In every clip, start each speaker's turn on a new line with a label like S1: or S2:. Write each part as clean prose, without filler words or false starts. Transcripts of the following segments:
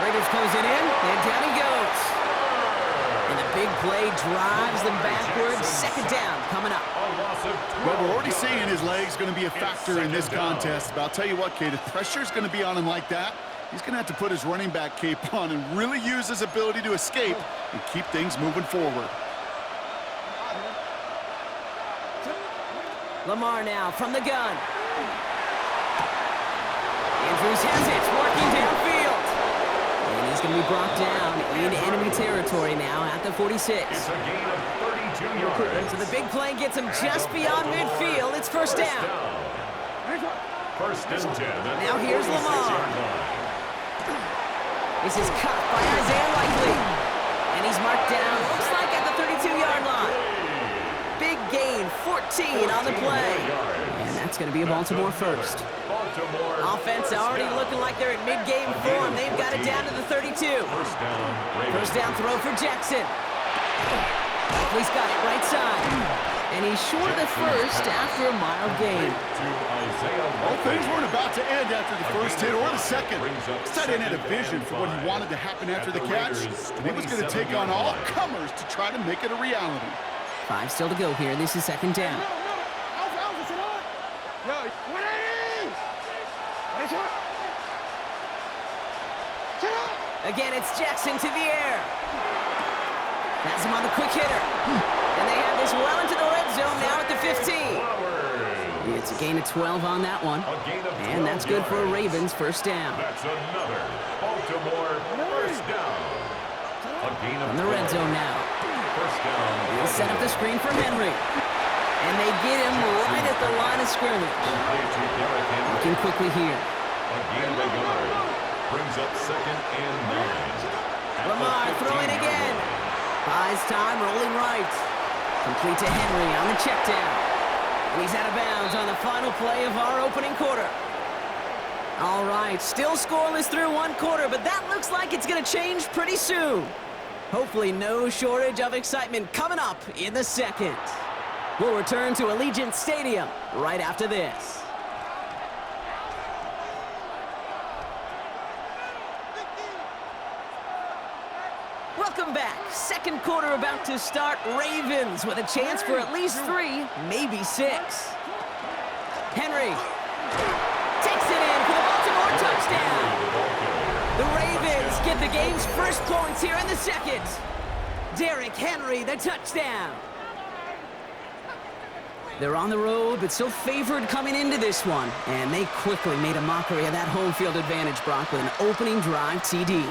S1: Raiders close it in, and down he goes. And the big play drives them backwards. Second down coming up.
S2: Well, we're already seeing his legs going to be a factor in this contest. But I'll tell you what, Kate, if pressure's going to be on him like that, he's going to have to put his running back cape on and really use his ability to escape and keep things moving forward.
S1: Lamar now from the gun. Andrews has it, working downfield. And he's going to be brought down in enemy territory now at the 46.
S3: It's a gain of 32 yards.
S1: So the big play gets him just beyond midfield. It's first down.
S3: First and 10.
S1: Now here's Lamar. This is cut by Isaiah Likely. And he's marked down, looks like at the 32-yard line. Big gain, 14 on the play. And that's going to be a Baltimore first. Offense already looking like they're in mid-game form. They've got it down to the 32. First down throw for Jackson. Likely's got it right side. And he's short of the first after a mild gain.
S2: Well, things weren't about to end after the first hit or the second. Sutton had a vision for what he wanted to happen after the catch, and he was going to take on all comers to try to make it a reality.
S1: 5 still to go here. This is second down. Again, it's Jackson to the air. That's him on the quick hitter. And they have this well into the red zone now at the 15. It's a gain of 12 on that one. And that's good for a Ravens first down.
S3: That's another Baltimore first down.
S1: On the red zone now.
S3: First down.
S1: He'll set up the screen for Henry. And they get him right at the line of scrimmage. Looking quickly here.
S3: Again they go. Brings up second and 9.
S1: Lamar throwing again. Buys time, rolling right. Complete to Henry on the check down. And he's out of bounds on the final play of our opening quarter. All right, still scoreless through one quarter, but that looks like it's going to change pretty soon. Hopefully no shortage of excitement coming up in the second. We'll return to Allegiant Stadium right after this. Welcome back. Second quarter about to start. Ravens with a chance for at least 3, maybe 6. Henry takes it in for the Baltimore touchdown. The Ravens get the game's first points here in the second. Derrick Henry, the touchdown. They're on the road, but still favored coming into this one. And they quickly made a mockery of that home field advantage, Brock, with an opening drive TD.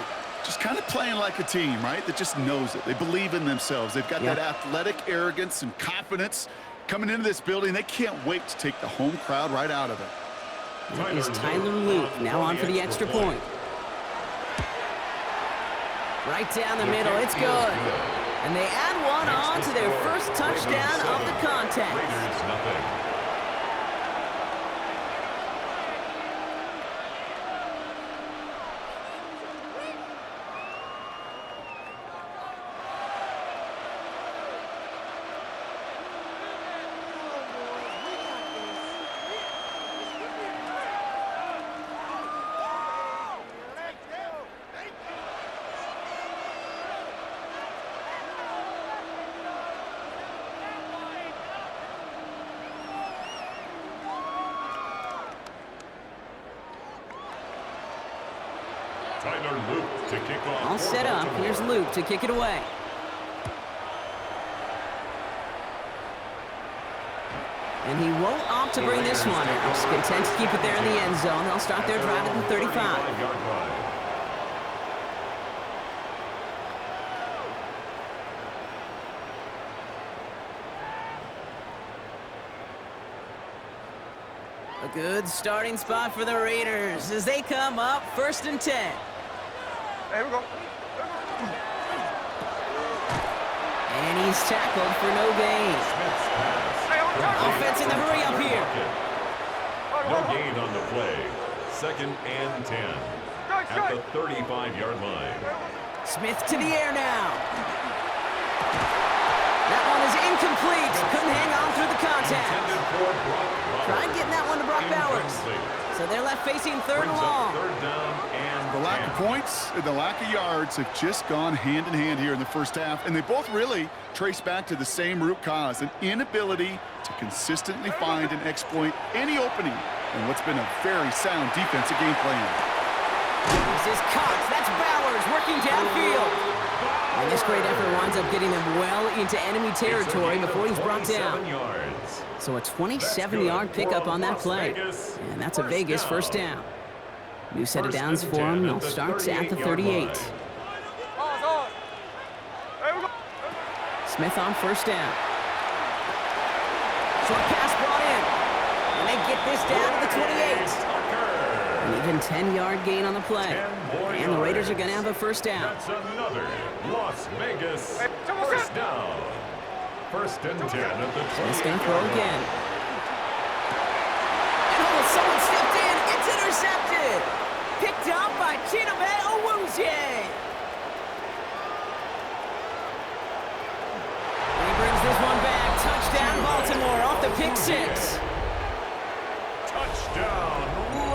S2: Just kind of playing like a team, right, that just knows it. They believe in themselves. They've got that athletic arrogance and confidence coming into this building. They can't wait to take the home crowd right out of it.
S1: That is Tyler Luke, now on for the extra point. Right down the middle, it's good. And they add one on to their first touchdown of the contest.
S3: Tyler Luke to kick off.
S1: All set up. Here's Luke to kick it away. And he won't opt to bring this one out. He's content to keep it there in the end zone. They'll start their drive at the 35. A good starting spot for the Raiders as they come up first and 10.
S4: There we go.
S1: And he's tackled for no gain. Offense in the hurry up here.
S3: No gain on the play. Second and 10 at the 35-yard line.
S1: Smith to the air now. That one is incomplete. Couldn't hang on through the contact. Tried getting that one to Brock Bowers. So they're left facing third and
S3: Brings
S1: long.
S3: up third down and
S2: The lack
S3: 10.
S2: of points and the lack of yards have just gone hand in hand here in the first half, and they both really trace back to the same root cause, an inability to consistently find and exploit any opening in what's been a very sound defensive game plan.
S1: This is Cox. That's Bowers working downfield. And this great effort winds up getting them well into enemy territory before he's brought down.
S3: Yards.
S1: So a 27-yard pickup on that play. And that's a Vegas first down. New set of downs for him. They'll start at the 38. Smith on first down. Short pass brought in. And they get this down to the 28. An even 10-yard gain on the play. And the Raiders are going to have a first down.
S3: That's another Las Vegas first down. First and 10 at the 20.
S1: He's going to throw again. Oh, someone stepped in. It's intercepted. Picked up by Chidobe Owuzie. And he brings this one back. Touchdown, Baltimore, off the pick six.
S3: Touchdown.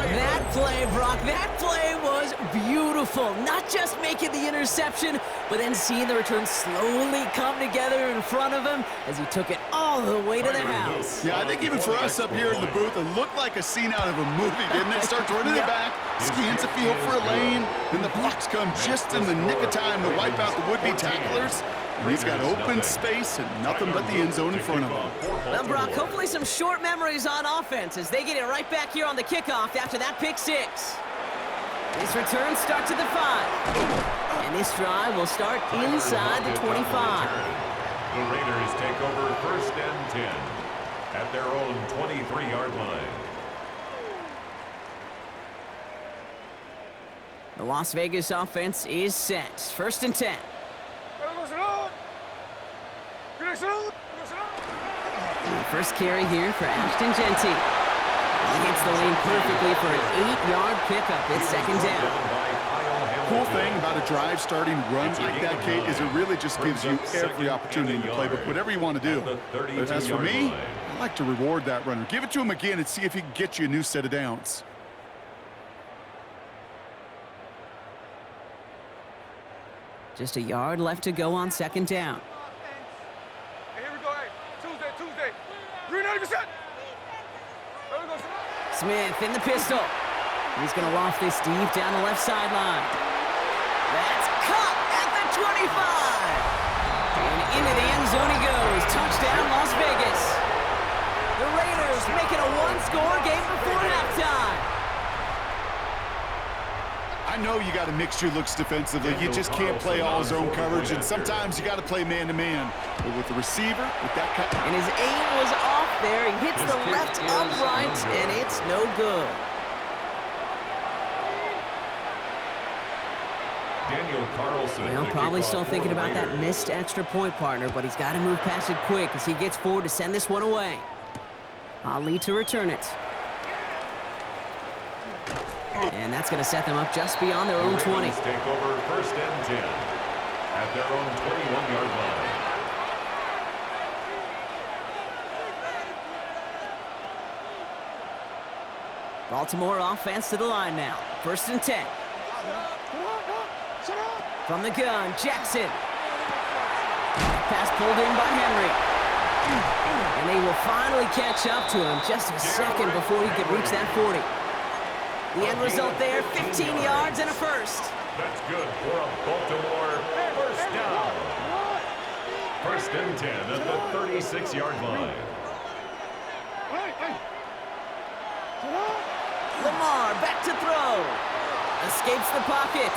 S1: That play, Brock, that play was beautiful. Not just making the interception, but then seeing the return slowly come together in front of him as he took it all the way to the house.
S2: Yeah, I think even for us up here in the booth, it looked like a scene out of a movie, didn't it? Starts running it back, scans the field for a lane, and the blocks come just in the nick of time to wipe out the would-be tacklers. And he's got open space and nothing but the end zone in front of him.
S1: Well, Brock, hopefully some short memories on offense as they get it right back here on the kickoff after that pick six. This return starts at the 5. And this drive will start inside the 25.
S3: The Raiders take over first and 10 at their own 23-yard line.
S1: The Las Vegas offense is set. First and 10. And the first carry here for Ashton Genty. He hits the lane perfectly for an 8-yard pickup. It's second down.
S2: Cool thing about a drive starting run like that, Kate, is it really just gives you every opportunity in the playbook, whatever you want to do. But as for me, I like to reward that runner. Give it to him again and see if he can get you a new set of downs.
S1: Just a yard left to go on second down.
S4: Hey, here we go. Hey, Tuesday. 390%.
S1: Smith in the pistol. He's going to loft this deep down the left sideline. That's caught at the 25. And into the end zone he goes. Touchdown, Las Vegas. The Raiders make it a one-score game before halftime.
S2: I know you got to mix your looks defensively. You just can't play all zone coverage, and sometimes you got to play man-to-man. But with the receiver, with that kind
S1: and his aim was off there. He hits the left upright, and it's no good.
S3: Daniel Carlson.
S1: Well, probably still thinking about that missed extra point, partner, but he's got to move past it quick as he gets forward to send this one away. Ali to return it. And that's going to set them up just beyond their own 20.
S3: Take over first and 10 at their own 21-yard line.
S1: Baltimore offense to the line now. First and 10. From the gun, Jackson. Pass pulled in by Henry. And they will finally catch up to him just a second before he could reach that 40. The end result there, 15 yards and a first.
S3: That's good for a Baltimore first down. First and 10 at the 36-yard line.
S1: Lamar back to throw. Escapes the pocket.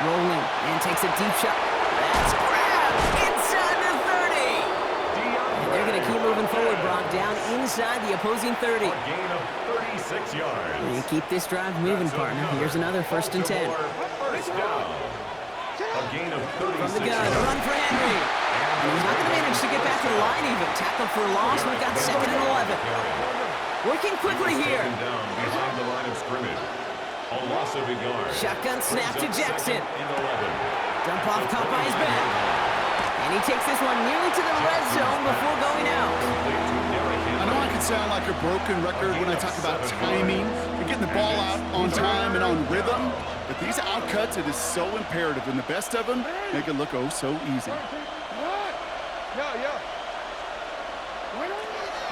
S1: Rolling and takes a deep shot. That's grabbed inside the 30. And they're going to keep moving forward, Brock, down inside the opposing 30.
S3: A gain of 36 yards.
S1: And keep this drive moving, partner. Here's another first and 10.
S3: First down. A gain of 36
S1: From the gun,
S3: yards.
S1: a run for Henry. And he's not going to manage to get back to the line even. Tackle for a loss. We've got second and 11. Working quickly here.
S3: Down behind the line of scrimmage. A loss of a yard.
S1: Shotgun snap to Jackson.
S3: And 11.
S1: Dump off caught by his back. And he takes this one nearly to the red zone before going out.
S2: I know I might sound like a broken record when I talk about timing and getting the ball out on time and on rhythm, but these outcuts, it is so imperative, and the best of them make it look oh so easy.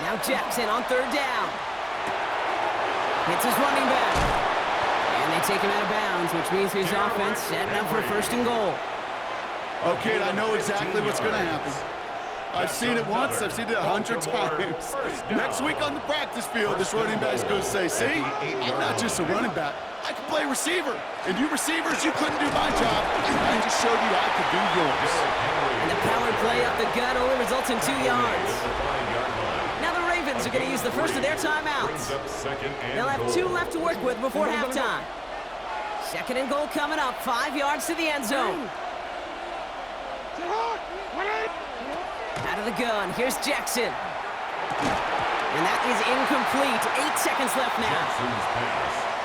S1: Now Jackson on third down. Hits his running back. And they take him out of bounds, which means his offense setting up for first and goal.
S2: Okay, I know exactly what's going to happen. I've seen it once, I've seen it 100 times. Next week on the practice field, this running back's going to say, see, I'm not just a running back, I can play receiver. And you receivers, you couldn't do my job. I just showed you I could do yours.
S1: And the power play up the gut only results in 2 yards. Now the Ravens are going to use the first of their timeouts. They'll have 2 left to work with before halftime. Second and goal coming up, 5 yards to the end zone. Out of the gun, here's Jackson. And that is incomplete. 8 seconds left now.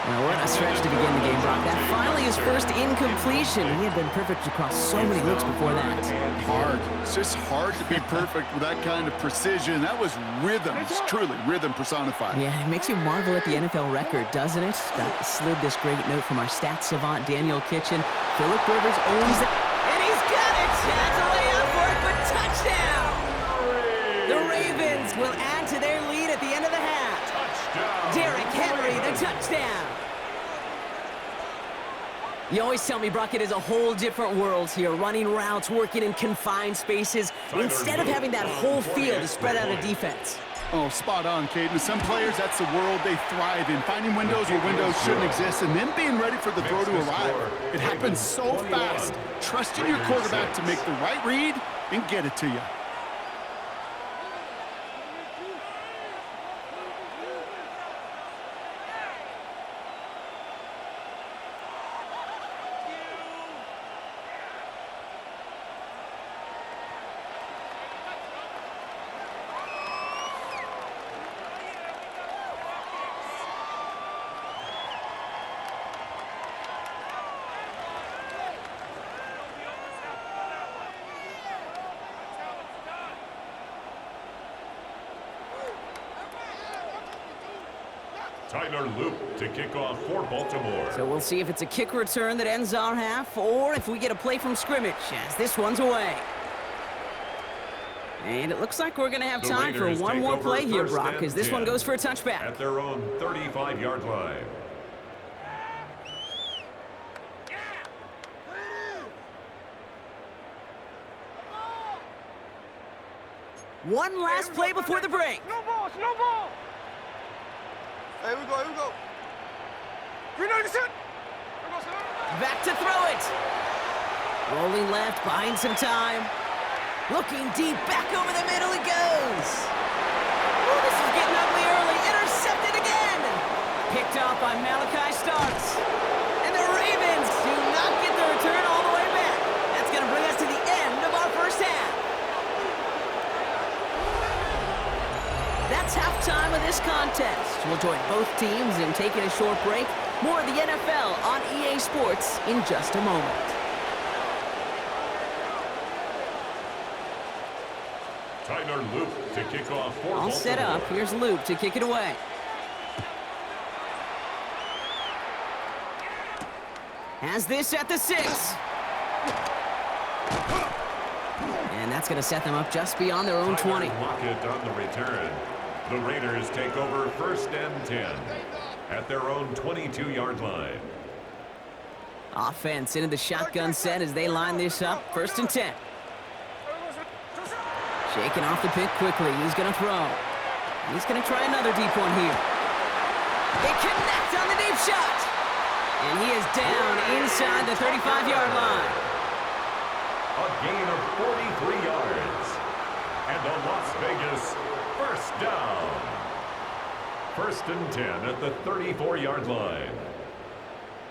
S1: Well, what a stretch to begin the game, Brock. That finally his first incompletion. He had been perfect across so many looks before that.
S2: Hard. It's just hard to be perfect with that kind of precision. That was rhythm. It's truly rhythm personified.
S1: Yeah, it makes you marvel at the NFL record, doesn't it? Slid this great note from our stats savant, Daniel Kitchen. Phillip Rivers owns it. And he's got it! That's a layup for it, but touchdown! The Ravens will add to their lead at the end of the half. Derrick Henry, the touchdown. You always tell me, Brock, it is a whole different world here, running routes, working in confined spaces, instead of having that whole field to spread out a defense.
S2: Oh, spot on, Caden. Some players, that's the world they thrive in, finding windows where windows shouldn't exist, and then being ready for the throw to arrive. It happens so fast. Trusting your quarterback to make the right read and get it to you.
S3: Tyler Loop to kick off for Baltimore.
S1: So we'll see if it's a kick return that ends our half, or if we get a play from scrimmage, as this one's away. And it looks like we're going to have time for one more play here, Brock, because this one goes for a touchback.
S3: At their own 35-yard line.
S1: One last play before the break.
S4: No ball, no ball. Hey, here we go.
S1: Back to throw it. Rolling left, buying some time. Looking deep, back over the middle it goes. Oh, this is getting ugly early. Intercepted again. Picked off by Malachi Starks. And the Ravens do not get the return all the way back. That's going to bring us to the end of our first half. That's halftime of this contest. We'll join both teams in taking a short break. More of the NFL on EA Sports in just a moment.
S3: Tyler Loop to kick off for
S1: All set up. Here's Loop to kick it away. Has this at the 6. And that's going to set them up just beyond their own 20.
S3: Lockett on the return. The Raiders take over first and 10 at their own 22-yard line.
S1: Offense into the shotgun set as they line this up. First and 10. Shaking off the pick quickly. He's going to throw. He's going to try another deep one here. They connect on the deep shot. And he is down inside the 35-yard line.
S3: A gain of 43 yards. And a Las Vegas first down. First and 10 at the 34-yard line.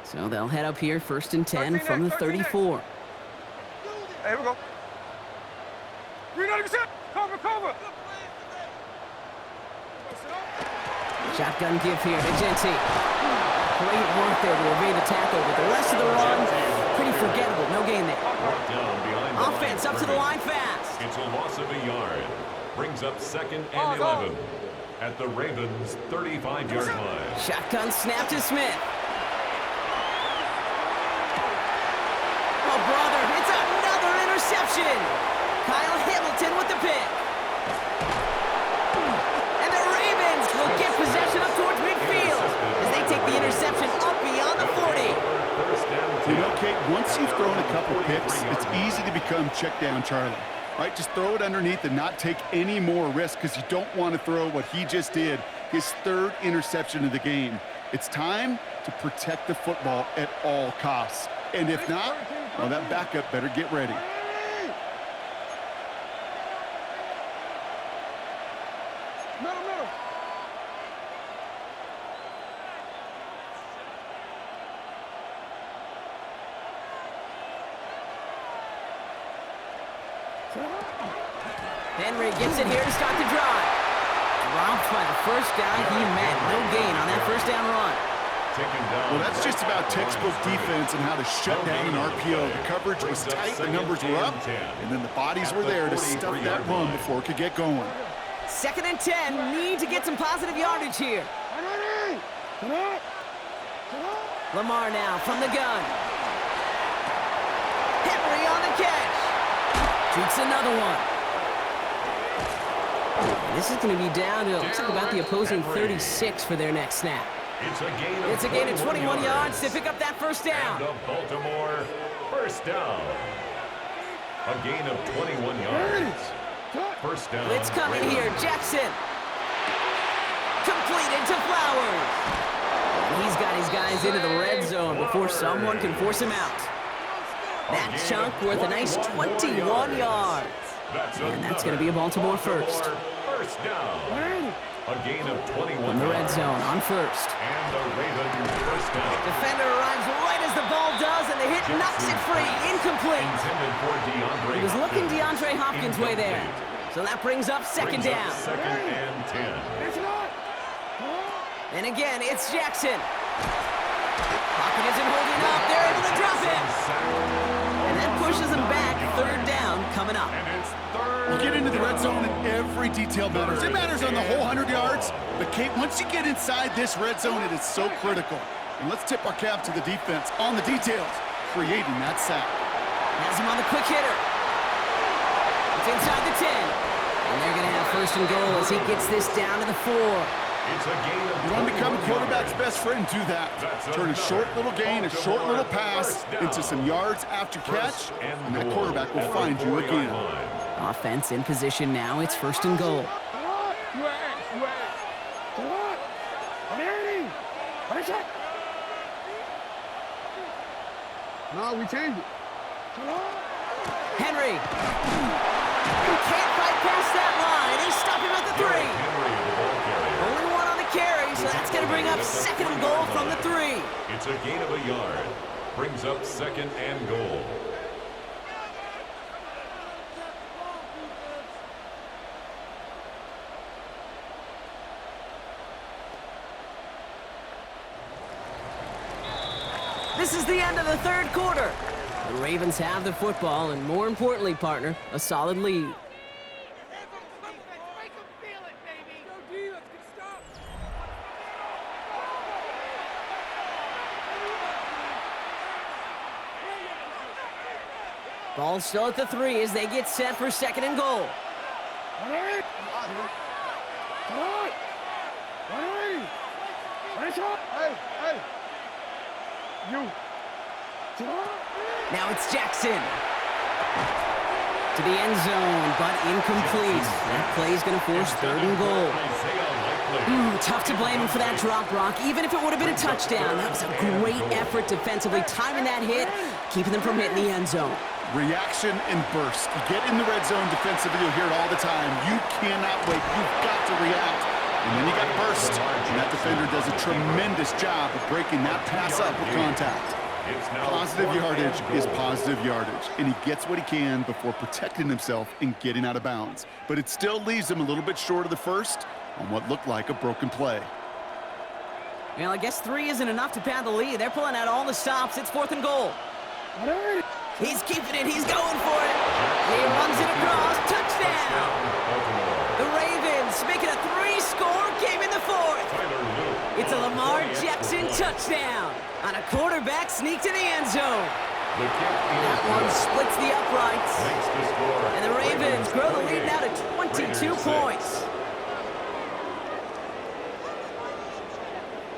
S1: So they'll head up here, first and 10 from the 34.
S4: Hey, here we go. 390%. Cover.
S1: Shotgun give here to Genty. Great work there to evade the tackle, but the rest of the run, pretty forgettable. No gain there. Offense up to the line fast.
S3: It's a loss of a yard. Brings up second and 11. at the Ravens' 35-yard line.
S1: Shotgun snap to Smith. Oh, brother, it's another interception. Kyle Hamilton with the pick. And the Ravens will get possession up towards midfield as they take the interception up beyond the 40.
S2: You know, Kate, once you've thrown a couple picks, it's easy to become check down Charlie. Right, just throw it underneath and not take any more risk because you don't want to throw what he just did, his third interception of the game. It's time to protect the football at all costs. And if not, well, that backup better get ready.
S1: Henry gets it here to start the drive. Dropped by the first guy he met. No gain on that first down run.
S2: Well, that's just about textbook defense and how to shut down an RPO. The coverage was tight, the numbers were up, and then the bodies were there to stuff that run before it could get going.
S1: 2nd and 10. Need to get some positive yardage here. Lamar now from the gun. Henry on the catch. Shoots another one. This is going to be down to, looks like about the opposing 36 for their next snap. It's a gain of 21 yards to pick up that first down.
S3: And a Baltimore first down. A gain of 21 yards. First down.
S1: It's coming here. Jackson. Completed to Flowers. And he's got his guys into the red zone before someone can force him out. That chunk worth a nice 21 yards. And that's going to be a Baltimore first.
S3: First down. A gain of 21
S1: from the red zone on first.
S3: And the Ravens first down.
S1: Defender arrives right as the ball does, and the hit knocks it free. Incomplete.
S3: Intended for DeAndre.
S1: He was looking DeAndre Hopkins' way there. So that brings up second down.
S3: Second and 10.
S1: And again, it's Jackson. Pocket isn't holding up. They're able to drop it. And that pushes him back. Third down coming up.
S3: And it's third.
S2: You get into the red zone and every detail matters. It matters on the whole 100 yards. But, Kate, once you get inside this red zone, it is so critical. And let's tip our cap to the defense on the details, creating that sack.
S1: Has him on the quick hitter. It's inside the 10. And they're going to have first and goal as he gets this down to the 4.
S3: It's a gain of
S2: you want to become a quarterback's best friend, do that. Turn a short little gain, a short little pass into some yards after catch, and that quarterback will find you again.
S1: Offense in position now. It's first and goal.
S4: No, we changed it.
S1: Henry. Can't fight past that line. They stop him at the 3. Only one on the carry, so that's going to bring up second and goal from the 3.
S3: It's a gain of a yard. Brings up second and goal.
S1: This is the end of the third quarter. The Ravens have the football, and more importantly, partner, a solid lead. Ball still at the 3 as they get set for second and goal. Now it's Jackson. To the end zone, but incomplete. That play is going to force third and goal. Tough to blame him for that drop, Brock. Even if it would have been a touchdown, that was a great effort defensively, timing that hit, keeping them from hitting the end zone.
S2: Reaction and burst. You get in the red zone defensively, you'll hear it all the time. You cannot wait. You've got to react. And then you got burst. And that defender does a tremendous job of breaking that pass up with contact. Positive yardage is positive yardage, and he gets what he can before protecting himself and getting out of bounds. But it still leaves him a little bit short of the first on what looked like a broken play.
S1: Well, I guess 3 isn't enough to pad the lead. They're pulling out all the stops. It's fourth and goal. He's keeping it. He's going for it. He runs it across. Touchdown. The Ravens make it a 3-score touchdown. On a quarterback sneak to the end zone.
S3: The kick
S1: That
S3: is
S1: one
S3: good.
S1: splits the uprights.
S3: Makes the score.
S1: And the Ravens grow the lead now to 22
S3: Raiders
S1: points.
S3: 6.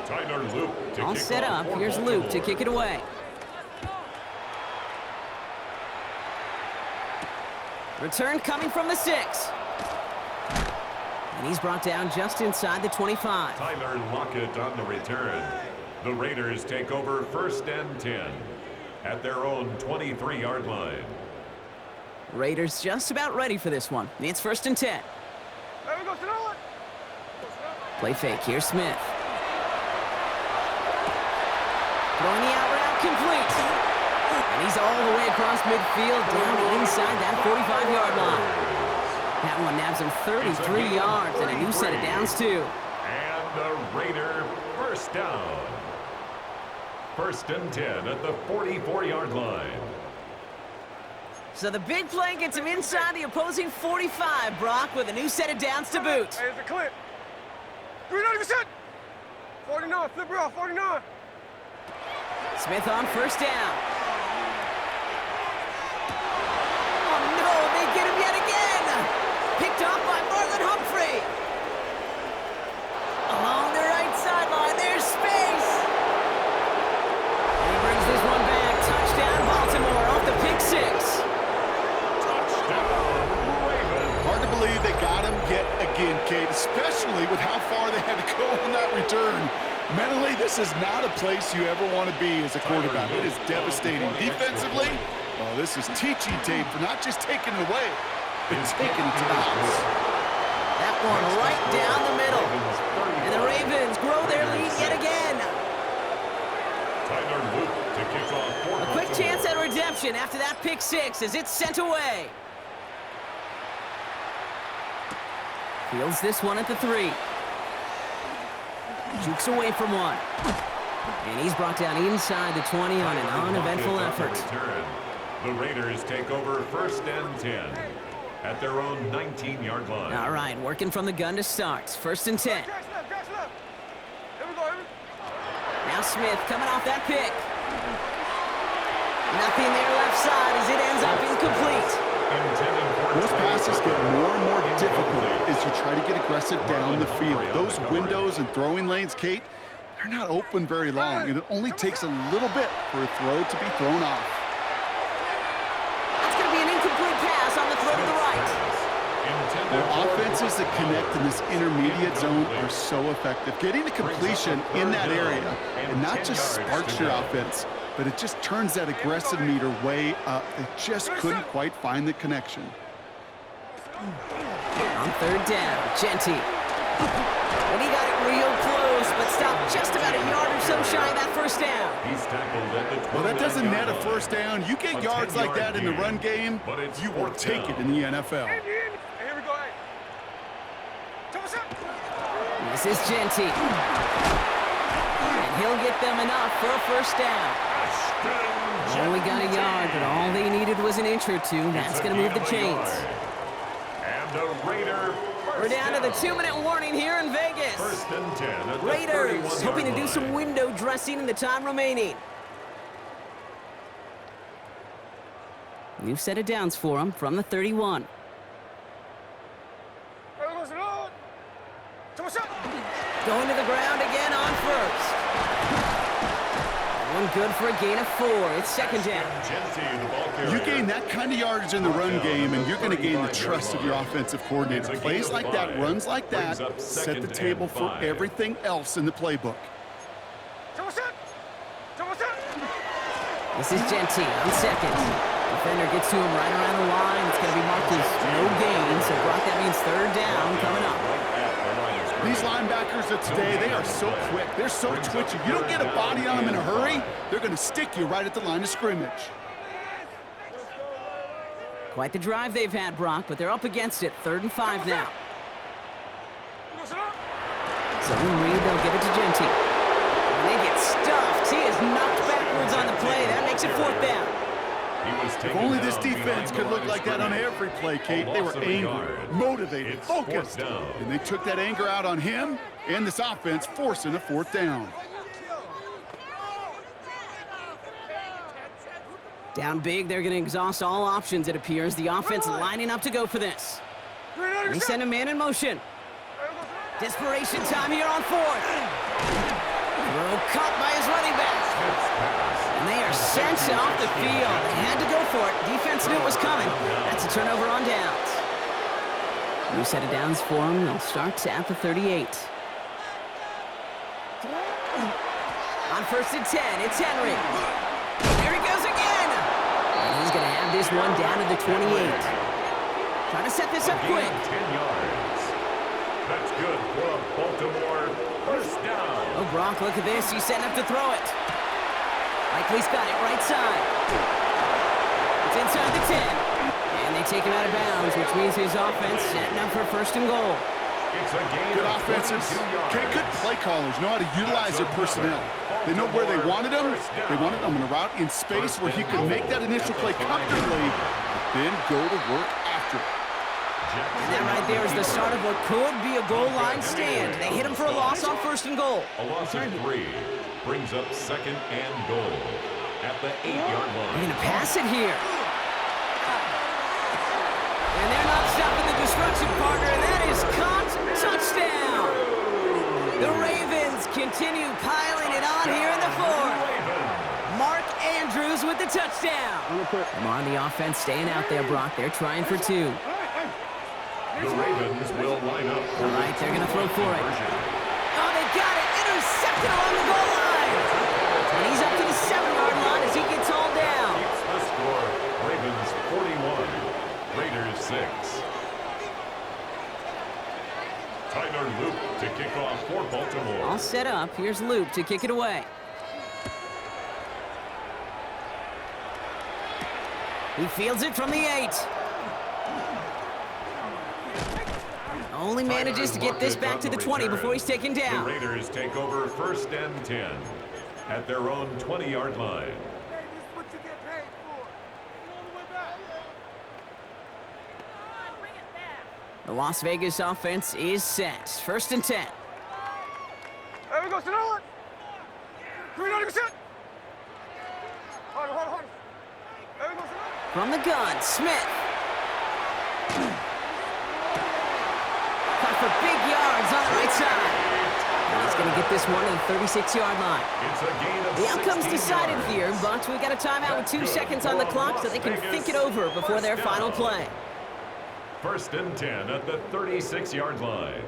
S3: Tyler Luke to
S1: All
S3: kick
S1: set
S3: off
S1: up.
S3: for
S1: Here's Luke to
S3: Baltimore.
S1: kick it away. Return coming from the 6. And he's brought down just inside the 25.
S3: Tyler Lockett on the return. The Raiders take over 1st and 10 at their own 23-yard line.
S1: Raiders just about ready for this one. It's 1st and 10.
S4: There we go, sit down.
S1: Play fake. Here's Smith. Throwing the out route complete. And he's all the way across midfield down inside that 45-yard line. That one nabs him 33 yards and a new set of downs, too.
S3: And the Raider first down. 1st and 10 at the 44-yard line.
S1: So the big play gets him inside the opposing 45, Brock, with a new set of downs to boot.
S4: Hey, it's a clip. 390%. 49, flip her off, 49.
S1: Smith on 1st down. Oh, no, they get him yet again. Picked off by Marlon Humphrey. Along the right sideline, there's space. And he brings this one back. Touchdown, Baltimore, off the pick 6.
S3: Touchdown, Ravens.
S2: Hard to believe they got him yet again, Kate, especially with how far they had to go on that return. Mentally, this is not a place you ever want to be as a quarterback. It is devastating. Defensively, well, this is teaching tape for not just taking it away, but taking it to the house.
S1: That one right down the middle. And the Ravens grow their lead yet again.
S3: Tyler Luke to kick off for
S1: A quick
S3: Baltimore.
S1: chance at redemption after that pick 6 as it's sent away. Fields this one at the 3. Jukes away from one. And he's brought down inside the 20 on an uneventful effort.
S3: Return. The Raiders take over 1st and 10 at their own 19-yard line.
S1: All right, working from the gun to start. 1st and 10.
S4: Catch left. Here we go,
S1: Now Smith coming off that pick. Nothing there left side as it ends up incomplete.
S3: Intended for
S2: Those passes get more and more difficult as you try to get aggressive down the field. Those windows and throwing lanes, Kate, they're not open very long, and it only takes a little bit for a throw to be thrown off.
S1: That's going to be an incomplete pass on the throw to the right.
S2: Their offenses that connect in this intermediate zone are so effective. Getting the completion in that area, and not just sparks your offense, but it just turns that aggressive meter way up. They just couldn't quite find the connection.
S1: On 3rd down, Genty. And he got it real close, but stopped just about a yard or so shy of that 1st down.
S3: He's tackled at the 29-yard
S2: Well, that doesn't net a
S3: line.
S2: 1st down. You get yards like that in the run game,
S3: But it's
S2: you will
S3: 4th
S2: take
S3: down.
S2: it in the NFL.
S4: Hey, here we go, hey. Tell us up.
S1: This is Genty. And he'll get them enough for a 1st down. Only got a yard, but all they needed was an inch or two. That's going to move the chains.
S3: And the Raider
S1: We're down to the 2-minute warning here in Vegas.
S3: 1st and 10 at the
S1: Raiders
S3: 31-yard
S1: hoping to do
S3: line.
S1: some window dressing in the time remaining. New set of downs for them from the 31.
S4: Here we go, sit down. Tell us up.
S1: Going to the ground again on 1st. One good for a gain of 4. It's 2nd down.
S3: Genty, the ball carrier.
S2: You gain that kind of yardage in the run game, and you're going to gain the trust of your offensive coordinator. Plays like that, runs like that, set the table for everything else in the playbook.
S4: Tell us up. Tell us up.
S1: This is Genty on 2nd. Defender gets to him right around the line. It's going to be marked as no gain, so Brock, that means 3rd down coming up.
S2: These linebackers of today, they are so quick. They're so twitchy. You don't get a body on them in a hurry, they're going to stick you right at the line of scrimmage.
S1: Quite the drive they've had, Brock, but they're up against it. 3rd and 5 now.
S4: Sit down.
S1: So Reed, they'll give it to Genty. And they get stuffed. He is knocked backwards on the play. That makes it 4th down.
S2: If only this defense could look like that on every play, Kate. They were angry, motivated, focused, and they took that anger out on him and this offense, forcing a 4th down.
S1: Down big, they're going to exhaust all options, it appears. The offense lining up to go for this. They send a man in motion. Desperation time here on fourth. Throw caught by his running back. And they are sent off the field. They had to go for it. Defense knew it was coming. That's a turnover on downs. New set of downs for them. They'll start at the 38. On 1st and 10, it's Henry. There he goes again. And he's going to have this one down to the 28. Trying to set this up quick.
S3: 10 yards. That's good for a Baltimore first down.
S1: Oh, Brock, look at this. He's setting up to throw it. Likely's got it right side. It's inside the 10. And they take him out of bounds, which means his offense setting up for 1st and goal.
S3: It's a game
S2: Good
S3: of
S2: offenses.
S3: 22 yards.
S2: Good play callers know how to utilize their personnel. They know where they wanted him. They wanted him in a route in space where he could make that initial play comfortably, then go to work after it.
S1: And that right there is the start of what could be a goal line stand. They hit him for a loss on 1st and goal.
S3: A loss of 3 brings up 2nd and goal at the 8-yard line.
S1: They're going to pass it here. And they're not stopping the destruction, partner, and that is caught. Touchdown! The Ravens continue piling it on here in the 4th. Mark Andrews with the touchdown. Come on, the offense staying out there, Brock. They're trying for 2.
S3: The Ravens will line up.
S1: All right, they're going to throw for it. Oh, they got it. Intercepted along the goal line. And he's up to the 7-yard line as he gets hauled down.
S3: Keeps the score. Ravens 41, Raiders 6. Tyler Luke to kick off for Baltimore.
S1: All set up. Here's Luke to kick it away. He fields it from the 8. Only manages to get this back to the 20 before he's taken down.
S3: The Raiders take over 1st and 10 at their own 20-yard line.
S4: Hey, this is what you get paid for. You on the way back.
S1: The Las Vegas offense is set. 1st and 10.
S4: There we go, sit on. 390%. Hold on. There we go, sit on.
S1: From the gun, Smith. Caught for big yards on the right side. And he's going to get this one to the 36-yard line.
S3: It's a gain of
S1: The outcome's
S3: 16
S1: decided
S3: yards.
S1: here, but we got a timeout with 2 seconds on the clock so they can think it over before their final play.
S3: 1st and 10 at the 36-yard line.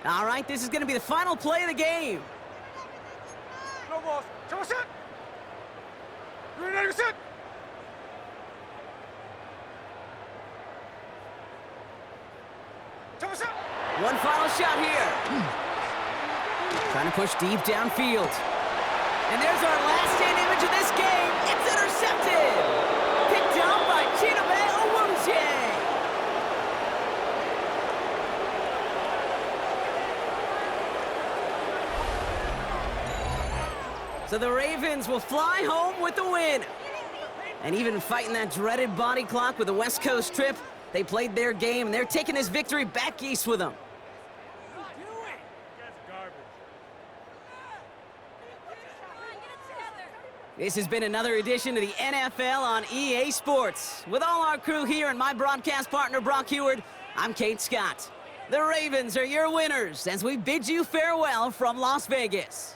S1: All right, this is going to be the final play of the game.
S4: No balls. Come set. 390%. Come set.
S1: One final shot here. Trying to push deep downfield. And there's our last stand image of this game. It's intercepted. Picked up by Chidobe Awuzie. So the Ravens will fly home with the win. And even fighting that dreaded body clock with the West Coast trip, they played their game, and they're taking this victory back east with them. This has been another edition of the NFL on EA Sports. With all our crew here and my broadcast partner, Brock Heward, I'm Kate Scott. The Ravens are your winners as we bid you farewell from Las Vegas.